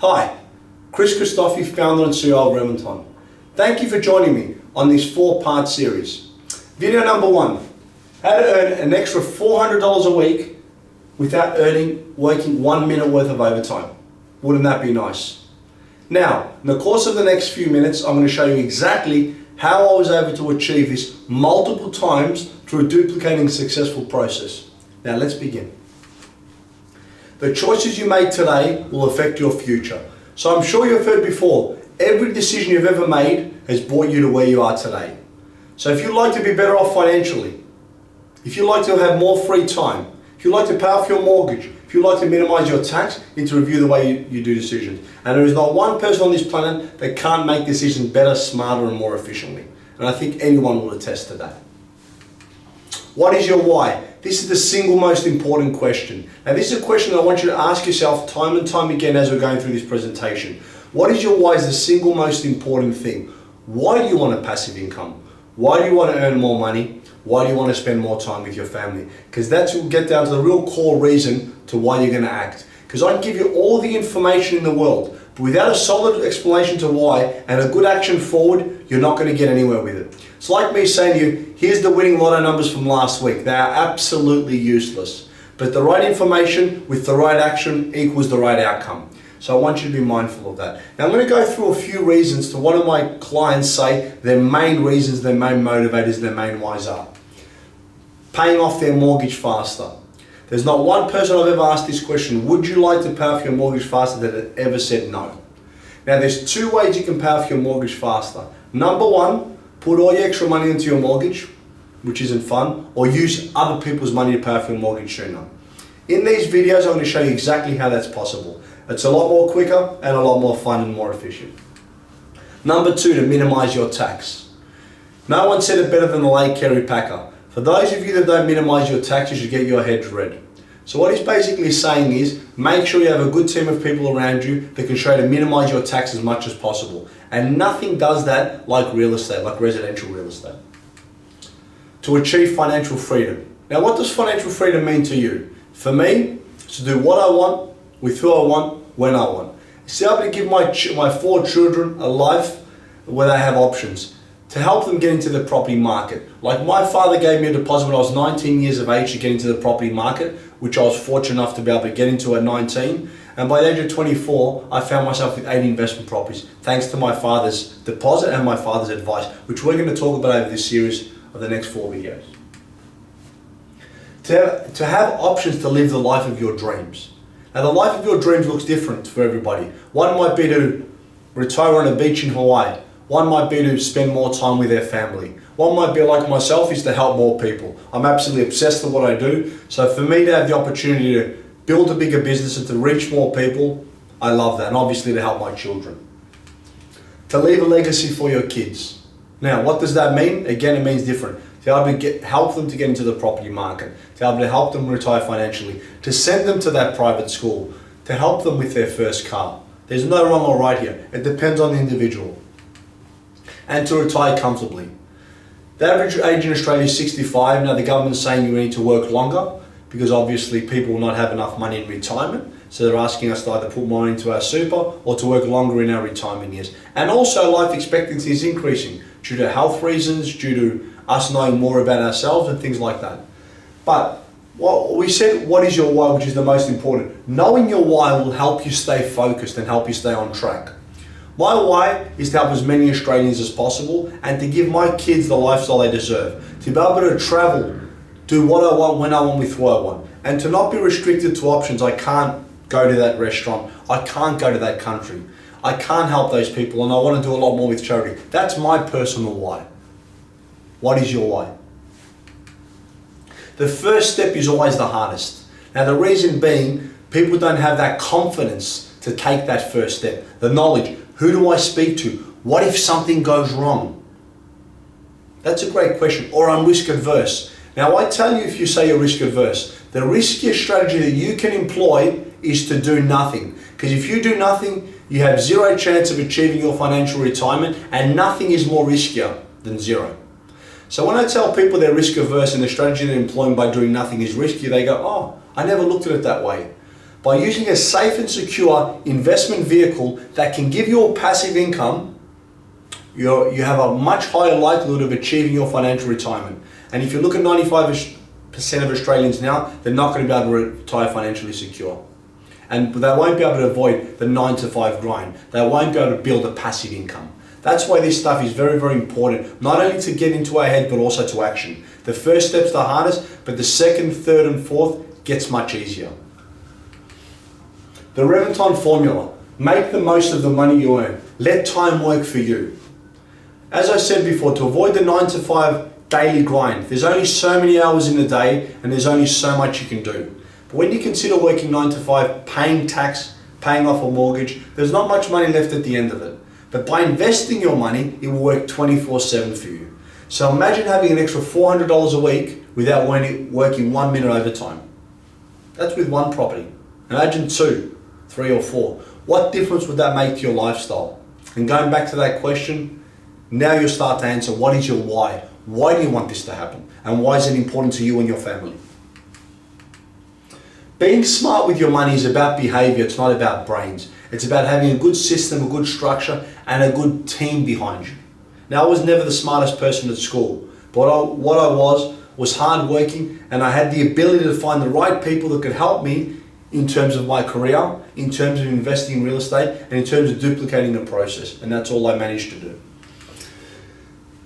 Hi, Chris Christophe, founder and CEO of REVENTON. Thank you for joining me on this 4-part series. Video number 1, how to earn an extra $400 a week without working 1 minute worth of overtime. Wouldn't that be nice? Now, in the course of the next few minutes, I'm going to show you exactly how I was able to achieve this multiple times through duplicating a successful process. Now let's begin. The choices you make today will affect your future. So I'm sure you've heard before, every decision you've ever made has brought you to where you are today. So if you'd like to be better off financially, if you'd like to have more free time, if you'd like to pay off your mortgage, if you'd like to minimize your tax, you need to review the way you do decisions. And there is not one person on this planet that can't make decisions better, smarter, and more efficiently. And I think anyone will attest to that. What is your why? This is the single most important question. Now this is a question that I want you to ask yourself time and time again as we're going through this presentation. What is your why is the single most important thing. Why do you want a passive income? Why do you want to earn more money? Why do you want to spend more time with your family? Because that's what will get down to the real core reason to why you're going to act. Because I can give you all the information in the world, but without a solid explanation to why and a good action forward, you're not going to get anywhere with it. It's like me saying to you, here's the winning lotto numbers from last week. They are absolutely useless. But the right information with the right action equals the right outcome. So I want you to be mindful of that. Now I'm going to go through a few reasons to one of my clients say their main reasons, their main motivators, their main whys are. Paying off their mortgage faster. There's not one person I've ever asked this question, would you like to pay off your mortgage faster, that had ever said no. Now there's 2 ways you can pay off your mortgage faster. Number 1, put all your extra money into your mortgage, which isn't fun, or use other people's money to pay off your mortgage sooner. In these videos I'm going to show you exactly how that's possible. It's a lot more quicker and a lot more fun and more efficient. Number 2, to minimize your tax. No one said it better than the late Kerry Packer. For those of you that don't minimize your tax, you should get your heads read. So what he's basically saying is, make sure you have a good team of people around you that can show you to minimize your tax as much as possible. And nothing does that like real estate, like residential real estate. To achieve financial freedom. Now what does financial freedom mean to you? For me, it's to do what I want, with who I want, when I want. It's to be able to give my 4 children a life where they have options. To help them get into the property market. Like my father gave me a deposit when I was 19 years of age to get into the property market, which I was fortunate enough to be able to get into at 19. And by the age of 24, I found myself with 8 investment properties, thanks to my father's deposit and my father's advice, which we're going to talk about over this series of the next 4 videos. To have options to live the life of your dreams. Now the life of your dreams looks different for everybody. One might be to retire on a beach in Hawaii. One might be to spend more time with their family. One might be like myself, is to help more people. I'm absolutely obsessed with what I do. So for me to have the opportunity to build a bigger business and to reach more people, I love that. And obviously to help my children. To leave a legacy for your kids. Now, what does that mean? Again, it means different. To be able to help them to get into the property market. To be able to help them retire financially. To send them to that private school. To help them with their first car. There's no wrong or right here. It depends on the individual. And to retire comfortably. The average age in Australia is 65. Now the government's saying you need to work longer because obviously people will not have enough money in retirement. So they're asking us to either put more into our super or to work longer in our retirement years. And also life expectancy is increasing due to health reasons, due to us knowing more about ourselves and things like that. But what we said, what is your why, which is the most important. Knowing your why will help you stay focused and help you stay on track. My why is to help as many Australians as possible and to give my kids the lifestyle they deserve. To be able to travel, do what I want, when I want, with who I want. And to not be restricted to options. I can't go to that restaurant. I can't go to that country. I can't help those people and I want to do a lot more with charity. That's my personal why. What is your why? The first step is always the hardest. Now the reason being, people don't have that confidence to take that first step. The knowledge. Who do I speak to? What if something goes wrong? That's a great question. Or I'm risk adverse. Now I tell you, if you say you're risk adverse, the riskiest strategy that you can employ is to do nothing. Because if you do nothing, you have 0 chance of achieving your financial retirement, and nothing is more riskier than 0. So when I tell people they're risk averse and the strategy they're employing by doing nothing is risky, they go, oh, I never looked at it that way. By using a safe and secure investment vehicle that can give you a passive income, you have a much higher likelihood of achieving your financial retirement. And if you look at 95% of Australians now, they're not going to be able to retire financially secure. And they won't be able to avoid the 9 to 5 grind. They won't be able to build a passive income. That's why this stuff is very, very important, not only to get into our head, but also to action. The first step's the hardest, but the second, third, and fourth gets much easier. The REVENTON Formula. Make the most of the money you earn. Let time work for you. As I said before, to avoid the 9 to 5 daily grind, there's only so many hours in the day and there's only so much you can do. But when you consider working 9 to 5, paying tax, paying off a mortgage, there's not much money left at the end of it. But by investing your money, it will work 24/7 for you. So imagine having an extra $400 a week without working 1 minute overtime. That's with one property. Imagine 2, 3 or 4. What difference would that make to your lifestyle? And going back to that question, now you'll start to answer, what is your why? Why do you want this to happen? And why is it important to you and your family? Being smart with your money is about behavior, it's not about brains. It's about having a good system, a good structure, and a good team behind you. Now, I was never the smartest person at school, but what I was hardworking, and I had the ability to find the right people that could help me in terms of my career, in terms of investing in real estate, and in terms of duplicating the process, and that's all I managed to do.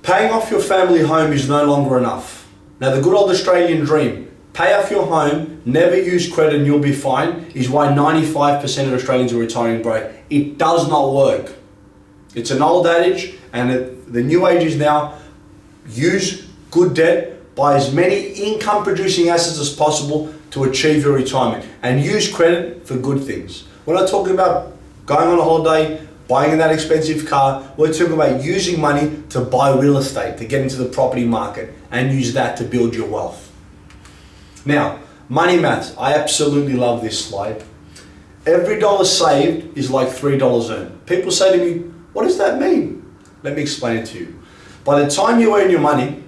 Paying off your family home is no longer enough. Now, the good old Australian dream, pay off your home, never use credit and you'll be fine, is why 95% of Australians are retiring broke. It does not work. It's an old adage, and the new age is now use good debt, buy as many income producing assets as possible to achieve your retirement, and use credit for good things. We're not talking about going on a holiday, buying that expensive car. We're talking about using money to buy real estate, to get into the property market, and use that to build your wealth. Now, money maths. I absolutely love this slide. Every dollar saved is like $3 earned. People say to me, what does that mean? Let me explain it to you. By the time you earn your money,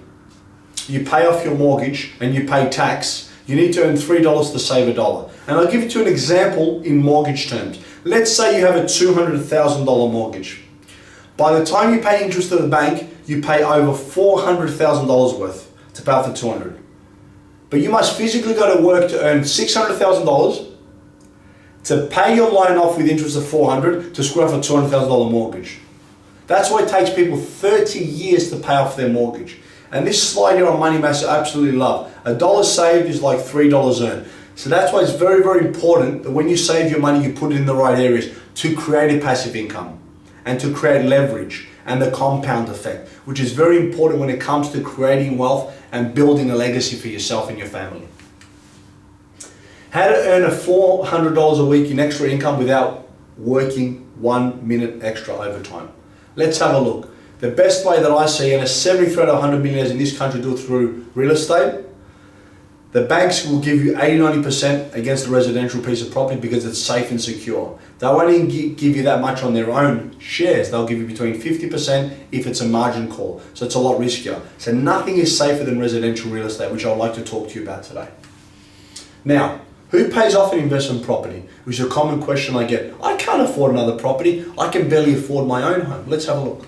you pay off your mortgage and you pay tax, you need to earn $3 to save $1. And I'll give you an example in mortgage terms. Let's say you have a $200,000 mortgage. By the time you pay interest to the bank, you pay over $400,000 worth to pay off the $200,000. But you must physically go to work to earn $600,000 to pay your loan off with interest of $400,000 to screw off a $200,000 mortgage. That's why it takes people 30 years to pay off their mortgage. And this slide here on money maths I absolutely love. $1 saved is like $3 earned. So that's why it's very, very important that when you save your money, you put it in the right areas to create a passive income and to create leverage and the compound effect, which is very important when it comes to creating wealth and building a legacy for yourself and your family. How to earn a $400 a week in extra income without working 1 minute extra overtime. Let's have a look. The best way that I see, and 73 out of 100 millionaires in this country do it through real estate. The banks will give you 80-90% against a residential piece of property because it's safe and secure. They won't even give you that much on their own shares. They'll give you between 50% if it's a margin call. So it's a lot riskier. So nothing is safer than residential real estate, which I'd like to talk to you about today. Now, who pays off an investment property? Which is a common question I get. I can't afford another property. I can barely afford my own home. Let's have a look.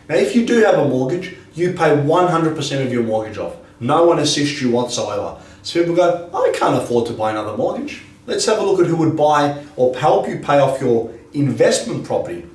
Now, if you do have a mortgage, you pay 100% of your mortgage off. No one assists you whatsoever. So people go, I can't afford to buy another mortgage. Let's have a look at who would buy or help you pay off your investment property.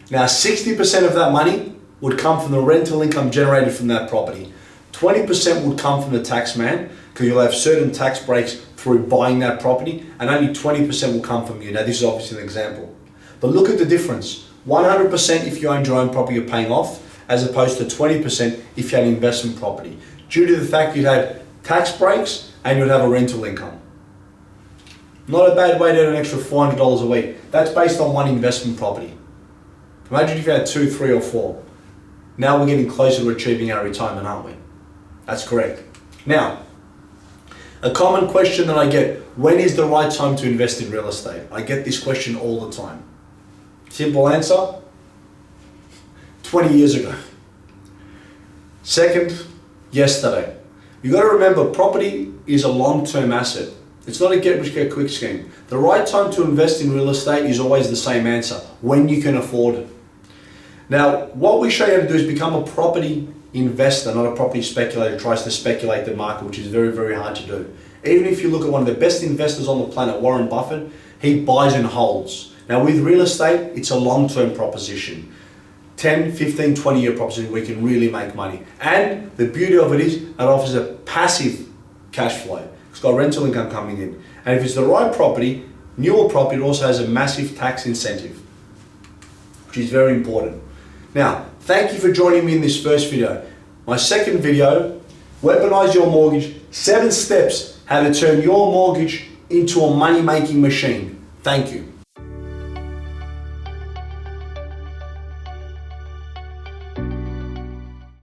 Now, 60% of that money would come from the rental income generated from that property. 20% would come from the tax man, because you'll have certain tax breaks through buying that property, and only 20% will come from you. Now, this is obviously an example. But look at the difference. 100% if you owned your own property you're paying off, as opposed to 20% if you had an investment property, due to the fact you had tax breaks and you'd have a rental income. Not a bad way to earn an extra $400 a week. That's based on one investment property. Imagine if you had 2, 3 or 4. Now we're getting closer to achieving our retirement, aren't we? That's correct. Now, a common question that I get, when is the right time to invest in real estate? I get this question all the time. Simple answer, 20 years ago. Second, yesterday. You got to remember, property is a long-term asset. It's not a get rich get quick scheme. The right time to invest in real estate is always the same answer, when you can afford it. Now, what we show you how to do is become a property investor, not a property speculator who tries to speculate the market, which is very, very hard to do. Even if you look at one of the best investors on the planet, Warren Buffett, he buys and holds. Now with real estate, it's a long-term proposition. 10, 15, 20-year proposition, we can really make money. And the beauty of it is, it offers a passive cash flow. It's got rental income coming in. And if it's the right property, newer property, it also has a massive tax incentive, which is very important. Now, thank you for joining me in this first video. My second video, Weaponize Your Mortgage, 7 steps how to turn your mortgage into a money-making machine. Thank you.